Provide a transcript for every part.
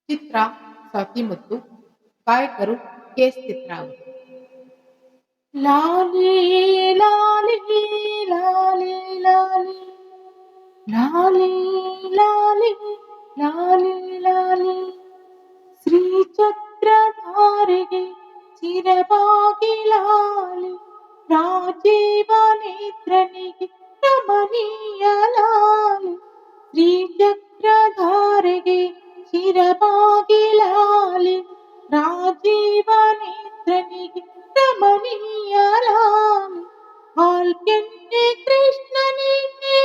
ಚಿತ್ರ ಸತಿಮುತ್ತು, ಗಾಯಕರು ಕೆ.ಎಸ್. ಚಿತ್ರ ಅವರು. ಲಾಲಿ ಲಾಲಿ ಲಾಲಿ ಲಾಲಿ ಲಾಲಿ ಲಾಲಿ ಲಾಲಿ ಲಾಲಿ ಶ್ರೀಚಕ್ರಧಾರಿಗೆ ಚಿರಬಾಗಿ ಲಾಲಿ ರಾಜೀವ ನೇತ್ರನಿಗೆ ರಮಣೀಯ ಲಾಲಿ ಶ್ರೀಚಕ್ರಧಾರಿಗೆ ಚಿರಬಾಗಿ ಲಾಲಿ ರಾಜೀವ ನೇತ್ರನಿಗೆ ರಮಣೀಯ ಲಾಲಿ ಹಾಲ್ಕೆನ್ನೆ ಕೃಷ್ಣನಿಗೆ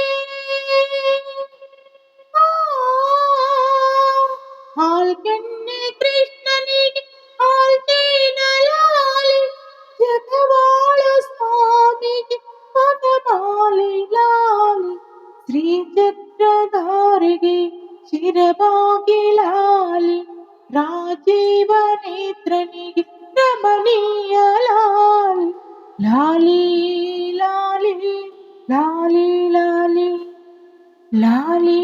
ಹಾಲ್ಕೆನ್ನೆ ಕೃಷ್ಣನಿಗೆ ಹಾಲ್ತೇನ ಲಾಲಿ ಜಗವಾಳ ಸ್ವಾಮಿಗೆ ಪದಮಾಲಿ ಲಾಲಿ ಶ್ರೀಚಕ್ರಧಾರಿಗೆ ಶಿರಬಾಗಿ ಲಾಲಿ ರಾಜೀವ ನೇತ್ರನಿಗೆ ರಮಣೀಯ ಲಾಲಿ ಲಾಲಿ ಲಾಲಿ ಲಾಲಿ ಲಾಲಿ ಲಾಲಿ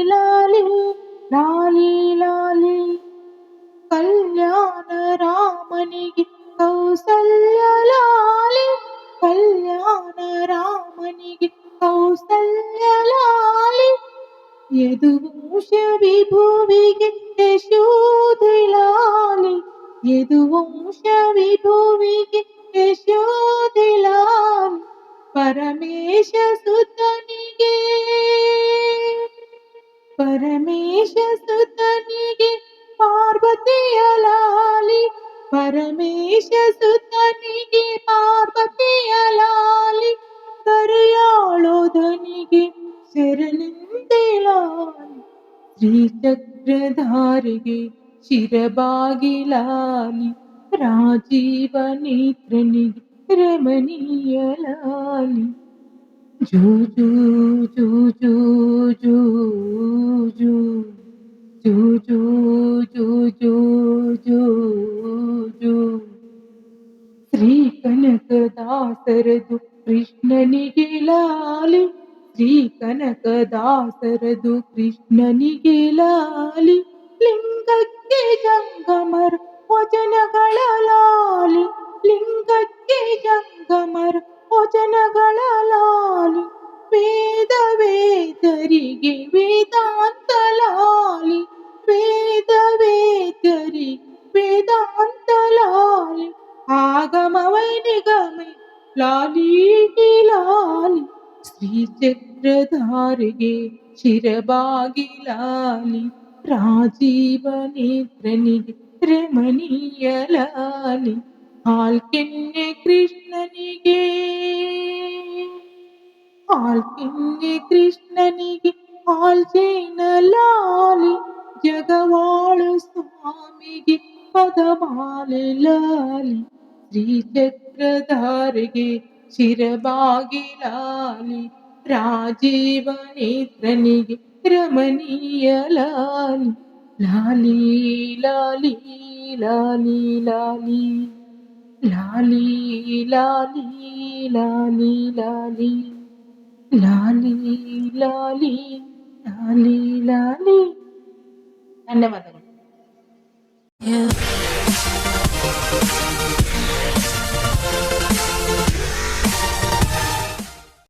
ಲಾಲಿ ಲಾಲಿ ಲಾಲಿ ಕಲ್ಯಾಣ ರಾಮನಿಗೆ ಕೌಸಲ್ಯ ಲಾಲಿ ಕಲ್ಯಾಣ ರಾಮನಿಗೆ ಕೌಸಲ್ಯ ಲಾಲಿ ಯದುವಂಶ ವಿಭುವಿಗೆ ಯಶೋಧೆ ಲಾಲಿ ಯದುವಂಶ ವಿಭುವಿಗೆ ಯಶೋಧೆ ಲಾಲಿ ಪರಮೇಶ ಸುತನಿಗೆ ಪರಮೇಶ ಸುತನಿಗೆ ಪಾರ್ವತಿಯ ಲಾಲಿ ಪರಮೇಶ ಸುತನಿಗೆ ಪಾರ್ವತಿಯ ಲಾಲಿ ಕರೆಯಾಳೋದನಿಗೆ ಶರಣೆಂದೇ ಲಾಲಿ ಶ್ರೀಚಕ್ರಧಾರಿಗೆ ಶಿರಬಾಗಿ ಲಾಲಿ ರಾಜೀವ ನೇತ್ರನಿಗೆ ರಮಣೀಯ ಲಾಲಿ ಜೂ ಜೂ ಜೂ ಜೂ ಜೂ ಜೂ ಜೂ ಜೂ ಜೂ ಜೂ ಜೂ ಜೂ ಶ್ರೀ ಕನಕದಾಸರದು ಕೃಷ್ಣನಿಗೆ ಲಾಲಿ ಶ್ರೀ ಕನಕದಾಸರದು ಕೃಷ್ಣನಿಗೆ ಲಾಲಿ ಲಿಂಗಕ್ಕೆ ಜಂಗಮರ ವಚನಗಳ ಲಾಲಿ ಲಿಂಗಕ್ಕೆ ಜಂಗಮರ ವಚನಗಳ ಲಾಲಿ ವೇದ ವೇದರಿಗೆ ವೇದಾಂತ ಲಾಲಿ ವೇದ ವೇದರಿಗೆ ವೇದಾಂತ ಲಾಲಿ ಆಗಮವೈ ನಿಗಮೈ ಲಾಲಿ ಲಾಲಿ ಶ್ರೀಚಕ್ರಧಾರಿಗೆ ಶಿರಬಾಗಿ ಲಾಲಿ ರಾಜೀವ ನೇತ್ರನಿಗೆ ರಮಣೀಯ ಲಾಲಿ ಹಾಲ್ಕೆನ್ನೆ ಕೃಷ್ಣನಿಗೆ ಹಾಲ್ಕೆನ್ನೆ ಕೃಷ್ಣನಿಗೆ ಹಾಲ್ಜೇನ ಲಾಲಿ ಜಗವಾಳು ಸ್ವಾಮಿಗೆ ಪದಮಾಲೆ ಲಾಲಿ ಶ್ರೀಚಕ್ರಧಾರಿಗೆ ಶಿರಬಾಗಿ ಲಾಲಿ ರಾಜೀವ ನೇತ್ರನಿಗೆ ರಮಣೀಯ ಲಾಲಿ ಲಾಲಿ ಲಾಲಿ ಲಾಲಿ ಲಾಲಿ ಲಾಲಿ ಲಾಲಿ ಲಾಲಿ ಲಾಲಿ ಲಾಲಿ ಲಾಲಿ ಲಾಲಿ ಲಾಲಿ. ಧನ್ಯವಾದಗಳು.